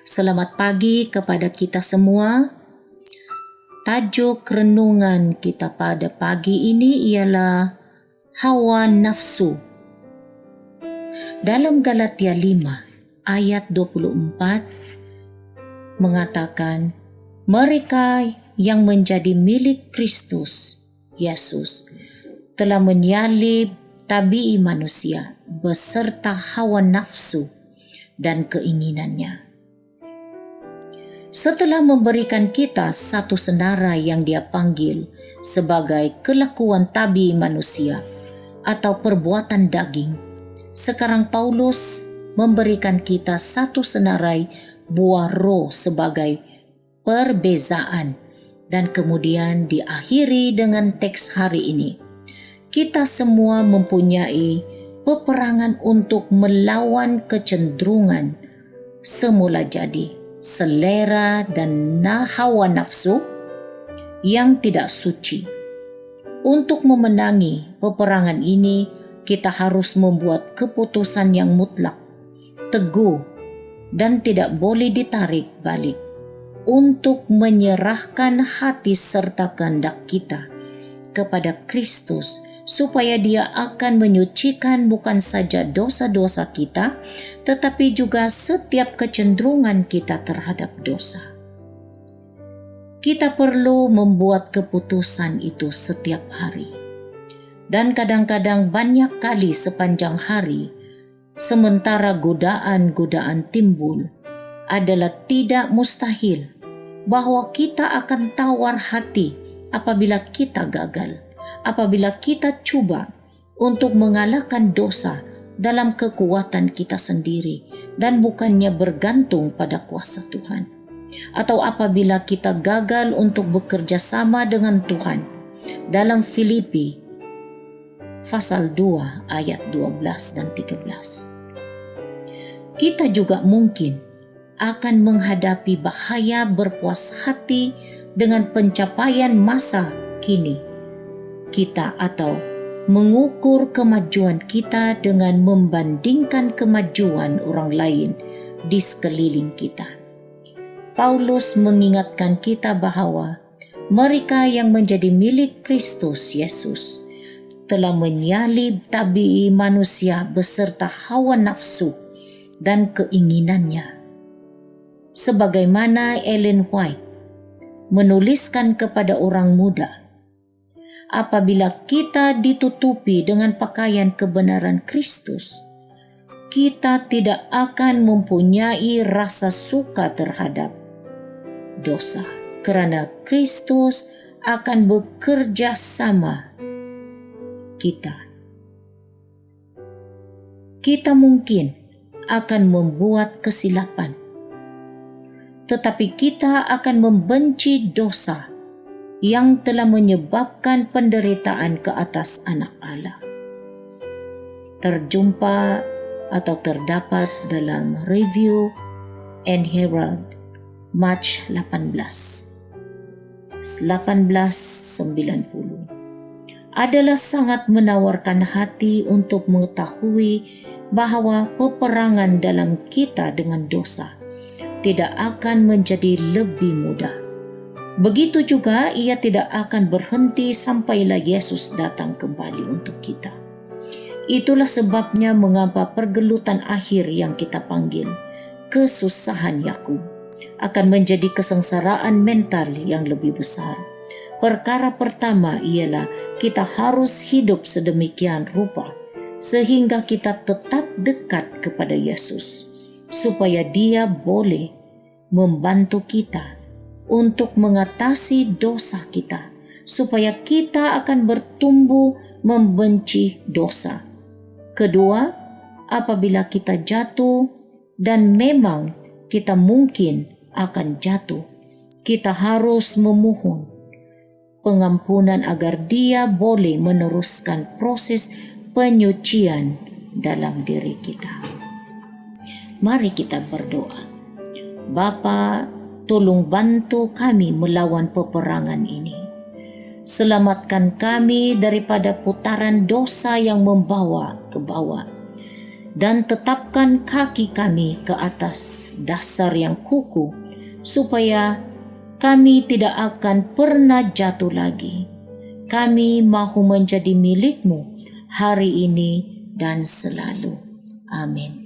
Selamat pagi kepada kita semua. Tajuk renungan kita pada pagi ini ialah hawa nafsu. Dalam Galatia 5 ayat 24 mengatakan, mereka yang menjadi milik Kristus Yesus telah menyalib tabii manusia beserta hawa nafsu dan keinginannya. Setelah memberikan kita satu senarai yang dia panggil sebagai kelakuan tabii manusia atau perbuatan daging, sekarang Paulus memberikan kita satu senarai buah roh sebagai perbezaan, dan kemudian diakhiri dengan teks hari ini. Kita semua mempunyai peperangan untuk melawan kecenderungan semula jadi, selera dan hawa nafsu yang tidak suci. Untuk memenangi peperangan ini, kita harus membuat keputusan yang mutlak, teguh, dan tidak boleh ditarik balik untuk menyerahkan hati serta kehendak kita kepada Kristus, supaya dia akan menyucikan bukan saja dosa-dosa kita, tetapi juga setiap kecenderungan kita terhadap dosa. Kita perlu membuat keputusan itu setiap hari. Dan kadang-kadang banyak kali sepanjang hari, sementara godaan-godaan timbul, adalah tidak mustahil bahwa kita akan tawar hati apabila kita gagal. Apabila kita coba untuk mengalahkan dosa dalam kekuatan kita sendiri dan bukannya bergantung pada kuasa Tuhan, atau apabila kita gagal untuk bekerja sama dengan Tuhan dalam Filipi pasal 2 ayat 12 dan 13. Kita juga mungkin akan menghadapi bahaya berpuas hati dengan pencapaian masa kini kita, atau mengukur kemajuan kita dengan membandingkan kemajuan orang lain di sekeliling kita. Paulus mengingatkan kita bahwa mereka yang menjadi milik Kristus Yesus telah menyalib tabii manusia beserta hawa nafsu dan keinginannya. Sebagaimana Ellen White menuliskan kepada orang muda, apabila kita ditutupi dengan pakaian kebenaran Kristus, kita tidak akan mempunyai rasa suka terhadap dosa, karena Kristus akan bekerja sama kita. Kita mungkin akan membuat kesilapan, tetapi kita akan membenci dosa yang telah menyebabkan penderitaan ke atas anak Allah. Terjumpa atau terdapat dalam Review and Herald, March 1890. Adalah sangat menawarkan hati untuk mengetahui bahwa peperangan dalam kita dengan dosa tidak akan menjadi lebih mudah. Begitu juga ia tidak akan berhenti sampailah Yesus datang kembali untuk kita. Itulah sebabnya mengapa pergelutan akhir yang kita panggil kesusahan Yakub akan menjadi kesengsaraan mental yang lebih besar. Perkara pertama ialah kita harus hidup sedemikian rupa sehingga kita tetap dekat kepada Yesus, supaya dia boleh membantu kita untuk mengatasi dosa kita, supaya kita akan bertumbuh membenci dosa. Kedua, apabila kita jatuh, dan memang kita mungkin akan jatuh, kita harus memohon pengampunan agar dia boleh meneruskan proses penyucian dalam diri kita. Mari kita berdoa. Bapa, tolong bantu kami melawan peperangan ini. Selamatkan kami daripada putaran dosa yang membawa ke bawah. dan tetapkan kaki kami ke atas dasar yang kukuh, supaya kami tidak akan pernah jatuh lagi. Kami mahu menjadi milik-Mu hari ini dan selalu. Amin.